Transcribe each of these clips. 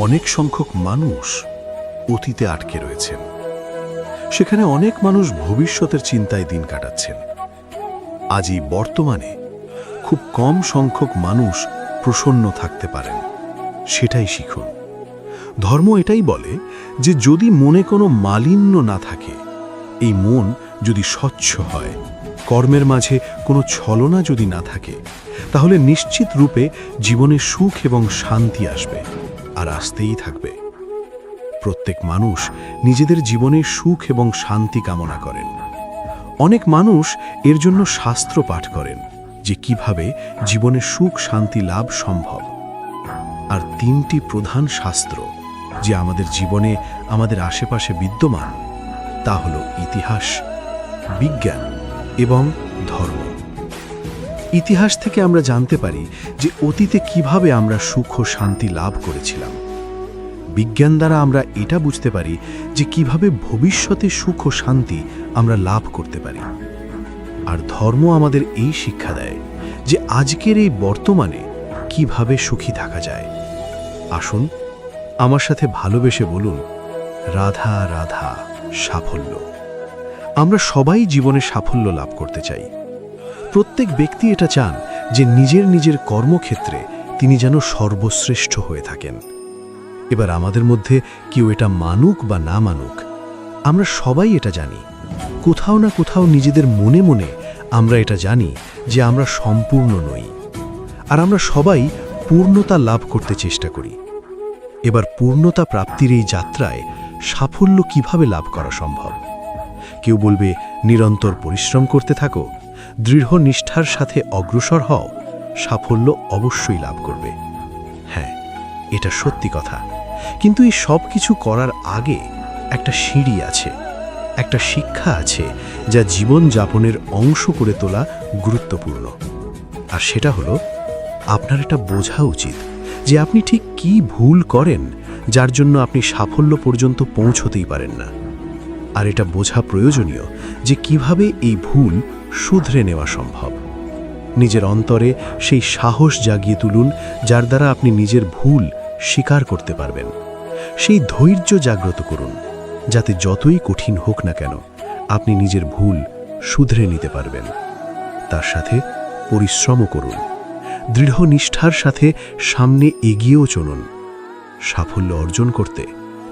অনেক সংখ্যক মানুষ অতীতে আটকে রয়েছেন। সেখানে অনেক মানুষ ভবিষ্যতের চিন্তায় দিন কাটাচ্ছেন। আজই বর্তমানে খুব কম সংখ্যক মানুষ প্রসন্ন থাকতে পারেন। সেটাই শিখুন। ধর্ম এটাই বলে যে যদি মনে কোনো মালিন্য না থাকে, এই মন যদি স্বচ্ছ হয়, কর্মের মাঝে কোনো ছলনা যদি না থাকে, তাহলে নিশ্চিত রূপে জীবনে সুখ এবং শান্তি আসবে, আর আসতেই থাকবে। প্রত্যেক মানুষ নিজেদের জীবনে সুখ এবং শান্তি কামনা করেন। অনেক মানুষ এর জন্য শাস্ত্র পাঠ করেন যে কিভাবে জীবনে সুখ শান্তি লাভ সম্ভব। আর তিনটি প্রধান শাস্ত্র যে আমাদের জীবনে আমাদের আশেপাশে বিদ্যমান, তা হল ইতিহাস, বিজ্ঞান এবং ধর্ম। ইতিহাস থেকে আমরা জানতে পারি যে অতীতে কিভাবে আমরা সুখ ও শান্তি লাভ করেছিলাম। বিজ্ঞান দ্বারা আমরা এটা বুঝতে পারি যে কিভাবে ভবিষ্যতে সুখ ও শান্তি আমরা লাভ করতে পারি। আর ধর্ম আমাদের এই শিক্ষা দেয় যে আজকের এই বর্তমানে কিভাবে সুখী থাকা যায়। আসুন আমার সাথে ভালোবেসে বলুন, রাধা রাধা সাফল্য। আমরা সবাই জীবনে সাফল্য লাভ করতে চাই। প্রত্যেক ব্যক্তি এটা চান যে নিজের কর্মক্ষেত্রে তিনি যেন সর্বশ্রেষ্ঠ হয়ে থাকেন। এবার আমাদের মধ্যে কেউ এটা মানুক বা না মানুক, আমরা সবাই এটা জানি। কোথাও না কোথাও নিজেদের মনে মনে আমরা এটা জানি যে আমরা সম্পূর্ণ নই, আর আমরা সবাই পূর্ণতা লাভ করতে চেষ্টা করি। এবার পূর্ণতা প্রাপ্তির এই যাত্রায় সাফল্য কিভাবে লাভ করা সম্ভব? কেউ বলবে নিরন্তর পরিশ্রম করতে থাকো, দৃঢ় নিষ্ঠার সাথে অগ্রসর হও, সাফল্য অবশ্যই লাভ করবে। হ্যাঁ, এটা সত্যি কথা। কিন্তু এই সব কিছু করার আগে একটা সিঁড়ি আছে, একটা শিক্ষা আছে যা জীবন যাপনের অংশ করে তোলা গুরুত্বপূর্ণ। আর সেটা হলো আপনার এটা বোঝা উচিত যে আপনি ঠিক কি ভুল করেন যার জন্য আপনি সাফল্য পর্যন্ত পৌঁছতেই পারেন না। আর এটা বোঝা প্রয়োজনীয় যে কিভাবে এই ভুল শুধরে নেওয়া সম্ভব। নিজের অন্তরে সেই সাহস জাগিয়ে তুলুন যার দ্বারা আপনি নিজের ভুল স্বীকার করতে পারবেন। সেই ধৈর্য জাগ্রত করুন যাতে যতই কঠিন হোক না কেন আপনি নিজের ভুল শুধরে নিতে পারবেন। তার সাথে পরিশ্রমও করুন, দৃঢ় নিষ্ঠার সাথে সামনে এগিয়েও চলুন। সাফল্য অর্জন করতে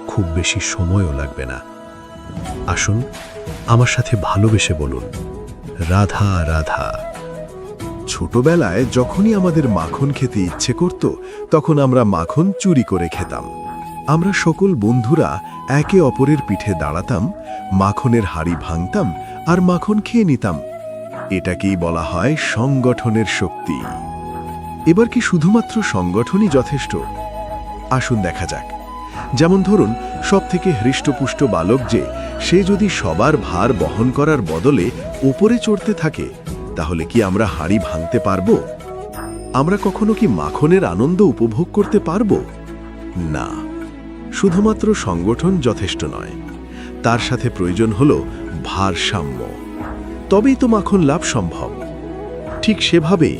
খুব বেশি সময়ও লাগবে না। আসুন আমার সাথে ভালোবেসে বলুন, রাধা রাধা। ছোটবেলায় যখনই আমাদের মাখন খেতে ইচ্ছে করত, তখন আমরা মাখন চুরি করে খেতাম। আমরা সকল বন্ধুরা একে অপরের পিঠে দাঁড়াতাম, মাখনের হাড়ি ভাঙতাম আর মাখন খেয়ে নিতাম। এটাকেই বলা হয় সংগঠনের শক্তি। এবার কি শুধুমাত্র সংগঠনই যথেষ্ট? আসুন দেখা যাক। যেমন ধরুন, সবথেকে হৃষ্টপুষ্ট বালক যে, সে যদি সবার ভার বহন করার বদলে ওপরে চড়তে থাকে, তাহলে কি আমরা হাড়ি ভাঙতে পারব? আমরা কখনো কি মাখনের আনন্দ উপভোগ করতে পারব? না। শুধুমাত্র সংগঠন যথেষ্ট নয়, তার সাথে প্রয়োজন হল ভারসাম্য। তবেই তো মাখন লাভ সম্ভব। ঠিক সেভাবেই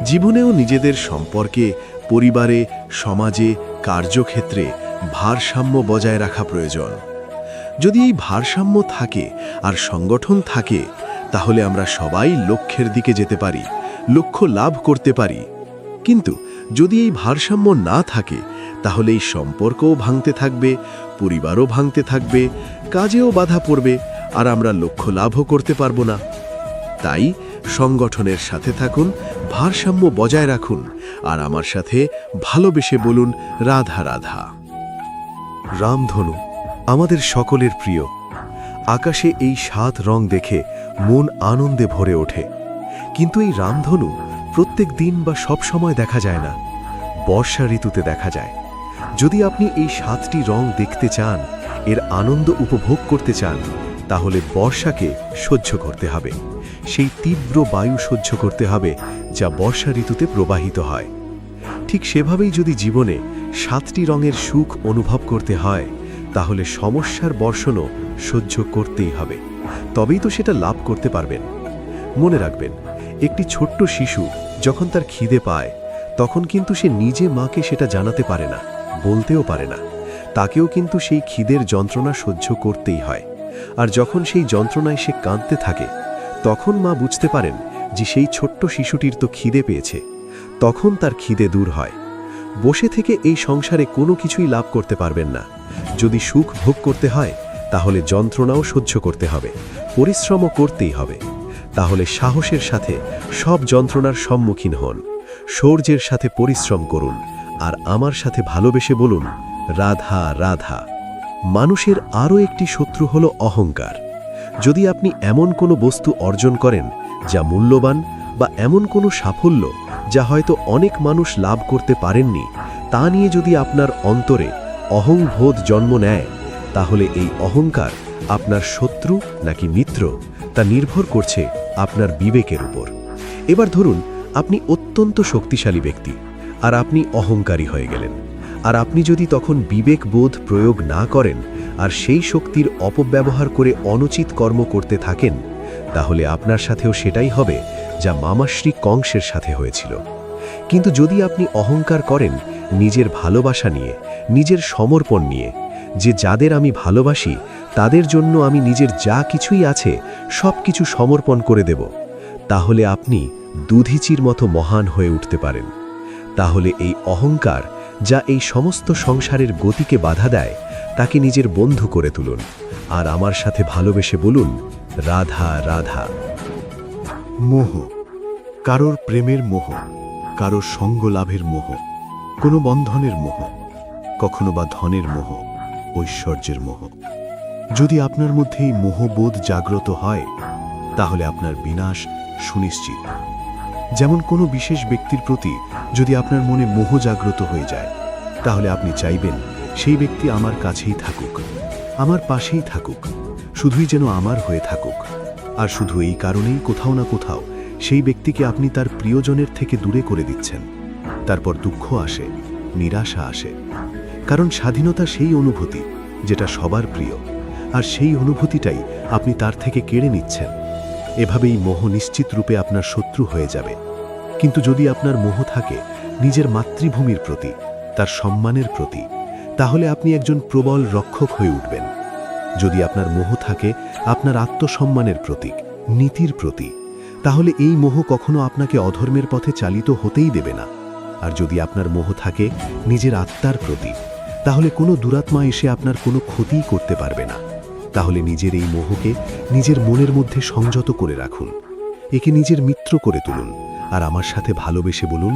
জীবনেও নিজেদের সম্পর্কে, পরিবারে, সমাজে, কার্যক্ষেত্রে ভারসাম্য বজায় রাখা প্রয়োজন। যদি এই ভারসাম্য থাকে আর সংগঠন থাকে, তাহলে আমরা সবাই লক্ষ্যের দিকে যেতে পারি, লক্ষ্য লাভ করতে পারি। কিন্তু যদি এই ভারসাম্য না থাকে, তাহলে এই সম্পর্কও ভাঙতে থাকবে, পরিবারও ভাঙতে থাকবে, কাজেও বাধা পড়বে, আর আমরা লক্ষ্য লাভও করতে পারব না। তাই সংগঠনের সাথে থাকুন, ভারসাম্য বজায় রাখুন, আর আমার সাথে ভালোবেসে বলুন, রাধা রাধা। রামধনু আমাদের সকলের প্রিয়। আকাশে এই 7 রং দেখে মন আনন্দে ভরে ওঠে। কিন্তু এই রামধনু প্রত্যেক দিন বা সব সময় দেখা যায় না, বর্ষা ঋতুতে দেখা যায়। যদি আপনি এই 7টি রং দেখতে চান, এর আনন্দ উপভোগ করতে চান, তাহলে বর্ষাকে সহ্য করতে হবে। সেই তীব্র বায়ু সহ্য করতে হবে যা বর্ষা ঋতুতে প্রবাহিত হয়। ঠিক সেভাবেই যদি জীবনে 7টি রঙের সুখ অনুভব করতে হয়, তাহলে সমস্যার বর্ষণও সহ্য করতেই হবে। তবেই তো সেটা লাভ করতে পারবেন। মনে রাখবেন, একটি ছোট্ট শিশু যখন তার খিদে পায়, তখন কিন্তু সে নিজে মাকে সেটা জানাতে পারে না, বলতেও পারে না, তাকেও কিন্তু সেই খিদের যন্ত্রণা সহ্য করতেই হয়। আর যখন সেই যন্ত্রণায় সে কাঁদতে থাকে, তখন মা বুঝতে পারেন যে সেই ছোট্ট শিশুটির তো খিদে পেয়েছে। তখন তার খিদে দূর হয়। বসে থেকে এই সংসারে কোনো কিছুই লাভ করতে পারবেন না। যদি সুখ ভোগ করতে হয়, তাহলে যন্ত্রণাও সহ্য করতে হবে, পরিশ্রমও করতেই হবে। তাহলে সাহসের সাথে সব যন্ত্রণার সম্মুখীন হন, শৌর্যের সাথে পরিশ্রম করুন, আর আমার সাথে ভালোবেসে বলুন, রাধা রাধা। মানুষের আরও একটি শত্রু হল অহংকার। যদি আপনি এমন কোনো বস্তু অর্জন করেন যা মূল্যবান, বা এমন কোনো সাফল্য যা হয়তো অনেক মানুষ লাভ করতে পারেননি, তা নিয়ে যদি আপনার অন্তরে অহংবোধ জন্ম নেয়, তাহলে এই অহংকার আপনার শত্রু নাকি মিত্র তা নির্ভর করছে আপনার বিবেকের উপর। এবার ধরুন আপনি অত্যন্ত শক্তিশালী ব্যক্তি, আর আপনি অহংকারী হয়ে গেলেন। আর আপনি যদি তখন বিবেকবোধ প্রয়োগ না করেন, আর সেই শক্তির অপব্যবহার করে অনুচিত কর্ম করতে থাকেন, তাহলে আপনার সাথেও সেটাই হবে যা মামাশ্রী কংসের সাথে হয়েছিল। কিন্তু যদি আপনি অহংকার করেন নিজের ভালোবাসা নিয়ে, নিজের সমর্পণ নিয়ে, যে যাদের আমি ভালোবাসি তাদের জন্য আমি নিজের যা কিছুই আছে সব কিছু সমর্পণ করে দেব, তাহলে আপনি দুধিচির মতো মহান হয়ে উঠতে পারেন। তাহলে এই অহংকার যা এই সমস্ত সংসারের গতিকে বাধা দেয়, তাকে নিজের বন্ধু করে তুলুন, আর আমার সাথে ভালোবেসে বলুন, রাধা রাধা। মোহ, কারোর প্রেমের মোহ, কারোর সঙ্গ লাভের মোহ, কোনো বন্ধনের মোহ, কখনো বা ধনের মোহ, ঐশ্বর্যের মোহ। যদি আপনার মধ্যে এই মোহবোধ জাগ্রত হয়, তাহলে আপনার বিনাশ সুনিশ্চিত। যেমন কোনো বিশেষ ব্যক্তির প্রতি যদি আপনার মনে মোহ জাগ্রত হয়ে যায়, তাহলে আপনি চাইবেন সেই ব্যক্তি আমার কাছেই থাকুক, আমার পাশেই থাকুক, শুধুই যেন আমার হয়ে থাকুক। আর শুধু এই কারণেই কোথাও না কোথাও সেই ব্যক্তিকে আপনি তার প্রিয়জনের থেকে দূরে করে দিচ্ছেন। তারপর দুঃখ আসে, নিরাশা আসে, কারণ স্বাধীনতা সেই অনুভূতি যেটা সবার প্রিয়, আর সেই অনুভূতিটাই আপনি তার থেকে কেড়ে নিচ্ছেন। এভাবেই মোহ নিশ্চিত রূপে আপনার শত্রু হয়ে যাবে। কিন্তু যদি আপনার মোহ থাকে নিজের মাতৃভূমির প্রতি, তার সম্মানের প্রতি, তাহলে আপনি একজন প্রবল রক্ষক হয়ে উঠবেন। যদি আপনার মোহ থাকে আপনার আত্মসম্মানের প্রতীক, নীতির প্রতি, তাহলে এই মোহ কখনো আপনাকে অধর্মের পথে চালিত হতেই দেবে না। আর যদি আপনার মোহ থাকে নিজের আত্মার প্রতি, তাহলে কোনো দুরাত্মা এসে আপনার কোনো ক্ষতিই করতে পারবে না। তাহলে নিজের এই মোহকে নিজের মনের মধ্যে সংযত করে রাখুন, একে নিজের মিত্র করে তুলুন, আর আমার সাথে ভালোবেসে বলুন,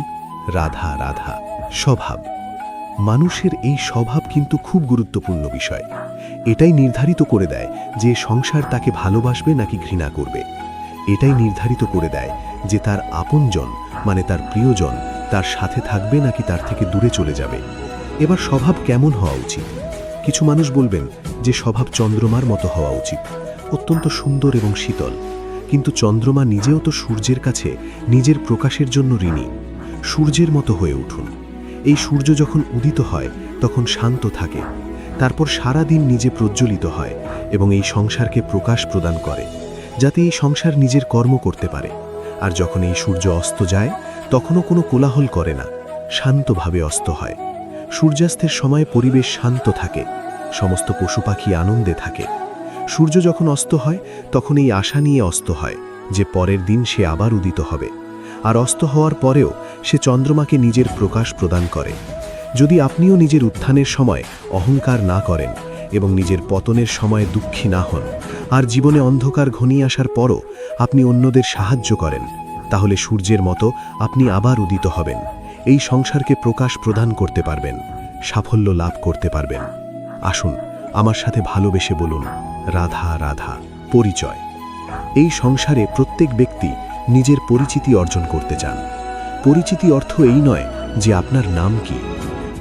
রাধা রাধা। স্বভাব, মানুষের এই স্বভাব কিন্তু খুব গুরুত্বপূর্ণ বিষয়। এটাই নির্ধারিত করে দেয় যে সংসার তাকে ভালোবাসবে নাকি ঘৃণা করবে। এটাই নির্ধারিত করে দেয় যে তার আপনজন মানে তার প্রিয়জন তার সাথে থাকবে নাকি তার থেকে দূরে চলে যাবে। এবার স্বভাব কেমন হওয়া উচিত? কিছু মানুষ বলবেন যে স্বভাব চন্দ্রমার মতো হওয়া উচিত, অত্যন্ত সুন্দর এবং শীতল। কিন্তু চন্দ্রমা নিজেও তো সূর্যের কাছে নিজের প্রকাশের জন্য ঋণী। সূর্যের মতো হয়ে উঠুন। এই সূর্য যখন উদিত হয় তখন শান্ত থাকে, তারপর সারা দিন নিজে প্রজ্বলিত হয় এবং এই সংসারকে প্রকাশ প্রদান করে, যাতে এই সংসার নিজের কর্ম করতে পারে। আর যখন এই সূর্য অস্ত যায় তখনও কোনো কোলাহল করে না, শান্তভাবে অস্ত হয়। সূর্যাস্তের সময় পরিবেশ শান্ত থাকে, সমস্ত পশু পাখি আনন্দে থাকে। সূর্য যখন অস্ত হয় তখন এই আশা নিয়ে অস্ত হয় যে পরের দিন সে আবার উদিত হবে। আর অস্ত হওয়ার পরেও সে চন্দ্রমাকে নিজের প্রকাশ প্রদান করে। যদি আপনিও নিজের উত্থানের সময় অহংকার না করেন এবং নিজের পতনের সময় দুঃখী না হন, আর জীবনে অন্ধকার ঘনিয়ে আসার পরও আপনি অন্যদের সাহায্য করেন, তাহলে সূর্যের মতো আপনি আবার উদিত হবেন, এই সংসারকে প্রকাশ প্রদান করতে পারবেন, সাফল্য লাভ করতে পারবেন। আসুন আমার সাথে ভালোবেসে বলুন, রাধা রাধা। পরিচয়, এই সংসারে প্রত্যেক ব্যক্তি নিজের পরিচিতি অর্জন করতে চান। পরিচিতি অর্থ এই নয় যে আপনার নাম কি।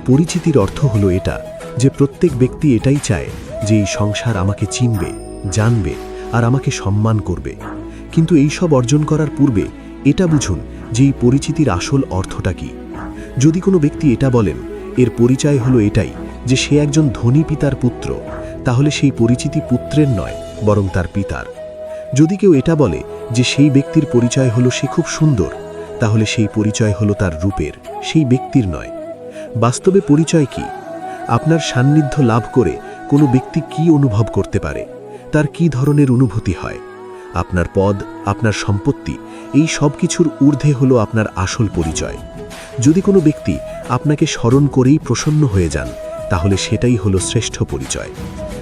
পরিচিতির অর্থ হলো এটা যে প্রত্যেক ব্যক্তি এটাই চায় যে এই সংসার আমাকে চিনবে, জানবে আর আমাকে সম্মান করবে। কিন্তু এই সব অর্জন করার পূর্বে এটা বুঝুন যে এই পরিচিতির আসল অর্থটা কি। যদি কোনো ব্যক্তি এটা বলেন এর পরিচয় হলো এটাই যে সে একজন ধনী পিতার পুত্র, তাহলে সেই পরিচিতি পুত্রের নয় বরং তার পিতার। যদি কেউ এটা বলে যে সেই ব্যক্তির পরিচয় হলো সে খুব সুন্দর, তাহলে সেই পরিচয় হলো তার রূপের, সেই ব্যক্তির নয়। বাস্তবে পরিচয় কি? আপনার সান্নিধ্য লাভ করে কোনো ব্যক্তি কি অনুভব করতে পারে, তার কি ধরনের অনুভূতি হয়। আপনার পদ, আপনার সম্পত্তি, এই সব কিছুর ঊর্ধ্বে হলো আপনার আসল পরিচয়। যদি কোনো ব্যক্তি আপনাকে স্মরণ করেই প্রসন্ন হয়ে যান, তাহলে সেটাই হলো শ্রেষ্ঠ পরিচয়।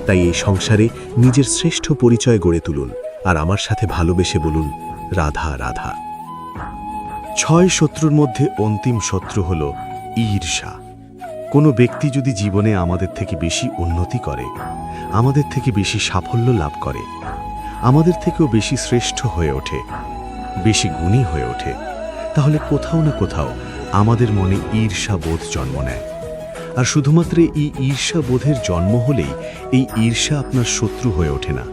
তাই এই সংসারে নিজের শ্রেষ্ঠ পরিচয় গড়ে তুলুন, আর আমার সাথে ভালোবেসে বলুন, রাধা রাধা। 6 শত্রুর মধ্যে অন্তিম শত্রু হল ঈর্ষা। কোনো ব্যক্তি যদি জীবনে আমাদের থেকে বেশি উন্নতি করে, আমাদের থেকে বেশি সাফল্য লাভ করে, আমাদের থেকেও বেশি শ্রেষ্ঠ হয়ে ওঠে, বেশি গুণী হয়ে ওঠে, তাহলে কোথাও না কোথাও আমাদের মনে ঈর্ষাবোধ জন্ম নেয়। আর শুধুমাত্র এই ঈর্ষাবোধের জন্ম হলেই এই ঈর্ষা আপনার শত্রু হয়ে ওঠে না।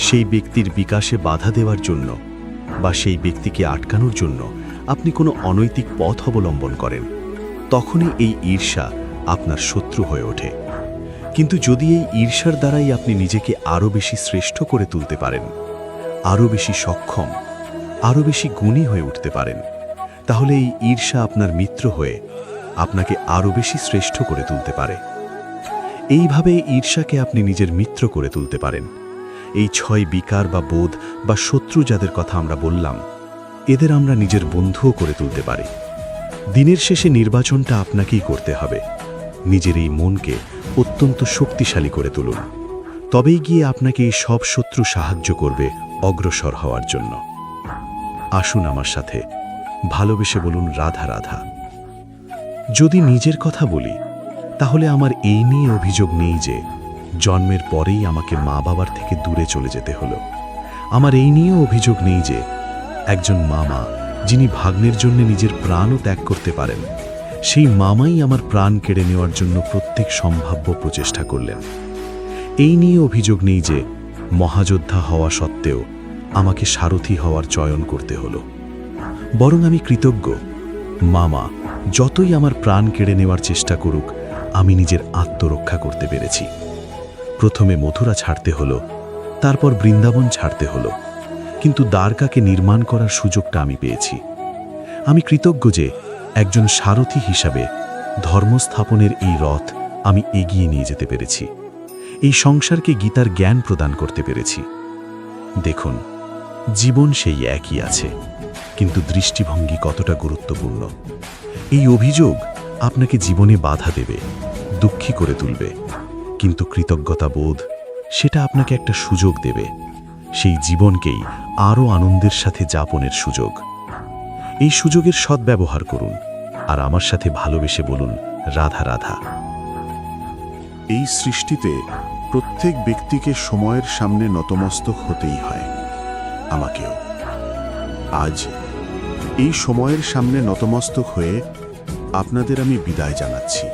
সেই ব্যক্তির বিকাশে বাধা দেওয়ার জন্য বা সেই ব্যক্তিকে আটকানোর জন্য আপনি কোনো অনৈতিক পথ অবলম্বন করেন, তখনই এই ঈর্ষা আপনার শত্রু হয়ে ওঠে। কিন্তু যদি এই ঈর্ষার দ্বারাই আপনি নিজেকে আরও বেশি শ্রেষ্ঠ করে তুলতে পারেন, আরও বেশি সক্ষম, আরও বেশি গুণী হয়ে উঠতে পারেন, তাহলে এই ঈর্ষা আপনার মিত্র হয়ে আপনাকে আরও বেশি শ্রেষ্ঠ করে তুলতে পারে। এইভাবে ঈর্ষাকে আপনি নিজের মিত্র করে তুলতে পারেন। এই 6 বিকার বা বোধ বা শত্রু যাদের কথা আমরা বললাম, এদের আমরা নিজের বন্ধুও করে তুলতে পারি। দিনের শেষে নির্বাচনটা আপনাকেই করতে হবে। নিজের এই মনকে অত্যন্ত শক্তিশালী করে তুলুন, তবেই গিয়ে আপনাকে এই সব শত্রু সাহায্য করবে অগ্রসর হওয়ার জন্য। আসুন আমার সাথে ভালোবেসে বলুন, রাধা রাধা। যদি নিজের কথা বলি, তাহলে আমার এই নিয়ে অভিযোগ নেই যে জন্মের পরেই আমাকে মা বাবার থেকে দূরে চলে যেতে হলো। আমার এই নিয়েও অভিযোগ নেই যে একজন মামা, যিনি ভাগ্নের জন্য নিজের প্রাণও ত্যাগ করতে পারেন, সেই মামাই আমার প্রাণ কেড়ে নেওয়ার জন্য প্রত্যেক সম্ভাব্য প্রচেষ্টা করলেন। এই নিয়ে অভিযোগ নেই যে মহাযোদ্ধা হওয়া সত্ত্বেও আমাকে সারথি হওয়ার চয়ন করতে হলো। বরং আমি কৃতজ্ঞ, মামা যতই আমার প্রাণ কেড়ে নেওয়ার চেষ্টা করুক, আমি নিজের আত্মরক্ষা করতে পেরেছি। প্রথমে মথুরা ছাড়তে হলো, তারপর বৃন্দাবন ছাড়তে হলো, কিন্তু দ্বারকাকে নির্মাণ করার সুযোগটা আমি পেয়েছি। আমি কৃতজ্ঞ যে একজন সারথি হিসাবে ধর্মস্থাপনের এই রথ আমি এগিয়ে নিয়ে যেতে পেরেছি, এই সংসারকে গীতার জ্ঞান প্রদান করতে পেরেছি। দেখুন, জীবন সেই একই আছে, কিন্তু দৃষ্টিভঙ্গি কতটা গুরুত্বপূর্ণ। এই অভিযোগ আপনাকে জীবনে বাধা দেবে, দুঃখী করে তুলবে, কিন্তু কৃতজ্ঞতা বোধ সেটা আপনাকে একটা সুযোগ দেবে, সেই জীবনকেই আরও আনন্দের সাথে যাপনের সুযোগ। এই সুযোগের সদ্ব্যবহার করুন, আর আমার সাথে ভালোবেসে বলুন, রাধা রাধা। এই সৃষ্টিতে প্রত্যেক ব্যক্তিকে সময়ের সামনে নতমস্তক হতেই হয়, আমাকেও। আজ এই সময়ের সামনে নতমস্তক হয়ে আপনাদের আমি বিদায় জানাচ্ছি।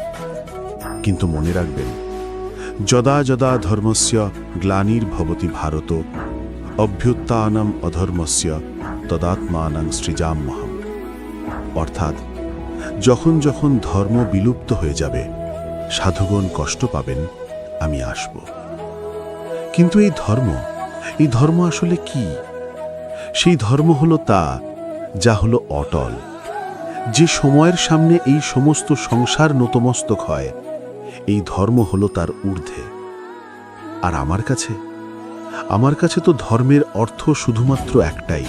কিন্তু মনে রাখবেন, যদা যদা ধর্মস্য গ্লানির্ভবতি ভারত, অভ্যুত্থানম অধর্মস্য তদাত্মানং সৃজাম্যহম। অর্থাৎ, যখন যখন ধর্ম বিলুপ্ত হয়ে যাবে, সাধুগণ কষ্ট পাবেন, আমি আসব। কিন্তু এই ধর্ম আসলে কি? সেই ধর্ম হলো তা যা হলো অটল, যে সময়ের সামনে এই সমস্ত সংসার নতমস্তক হয়, এই ধর্ম হলো তার ঊর্ধ্বে। আর আমার কাছে তো ধর্মের অর্থ শুধুমাত্র একটাই,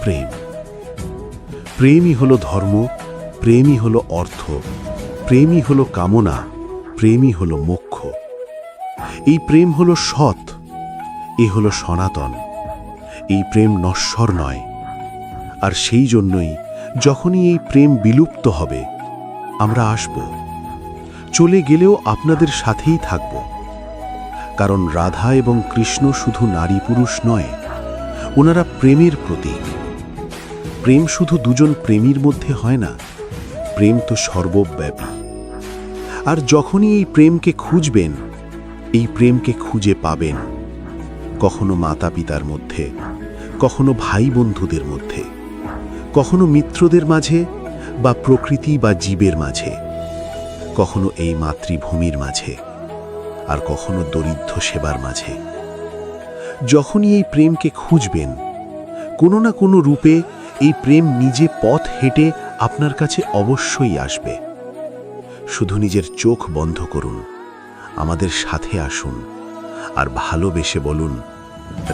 প্রেম। প্রেমই হলো ধর্ম, প্রেমই হলো অর্থ, প্রেমই হলো কামনা, প্রেমই হলো মোক্ষ। এই প্রেম হলো সৎ, এ হলো সনাতন। এই প্রেম নশ্বর নয়। আর সেই জন্যই যখনই এই প্রেম বিলুপ্ত হবে, আমরা আসব, চলে গেলেও আপনাদের সাথেই থাকব। কারণ রাধা এবং কৃষ্ণ শুধু নারী পুরুষ নয়, ওনারা প্রেমের প্রতীক। প্রেম শুধু দুজন প্রেমীর মধ্যে হয় না, প্রেম তো সর্বব্যাপী। আর যখনই এই প্রেমকে খুঁজবেন, এই প্রেমকে খুঁজে পাবেন, কখনো মাতা পিতার মধ্যে, কখনো ভাই বন্ধুদের মধ্যে, কখনো মিত্রদের মাঝে, বা প্রকৃতি বা জীবের মাঝে, কখনো এই মাতৃভূমির মাঝে, আর কখনো দরিদ্র সেবার মাঝে। যখনই এই প্রেমকে খুঁজবেন, কোনো না কোনো রূপে এই প্রেম নিজে পথ হেঁটে আপনার কাছে অবশ্যই আসবে। শুধু নিজের চোখ বন্ধ করুন, আমাদের সাথে আসুন আর ভালোবেসে বলুন,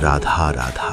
রাধা রাধা।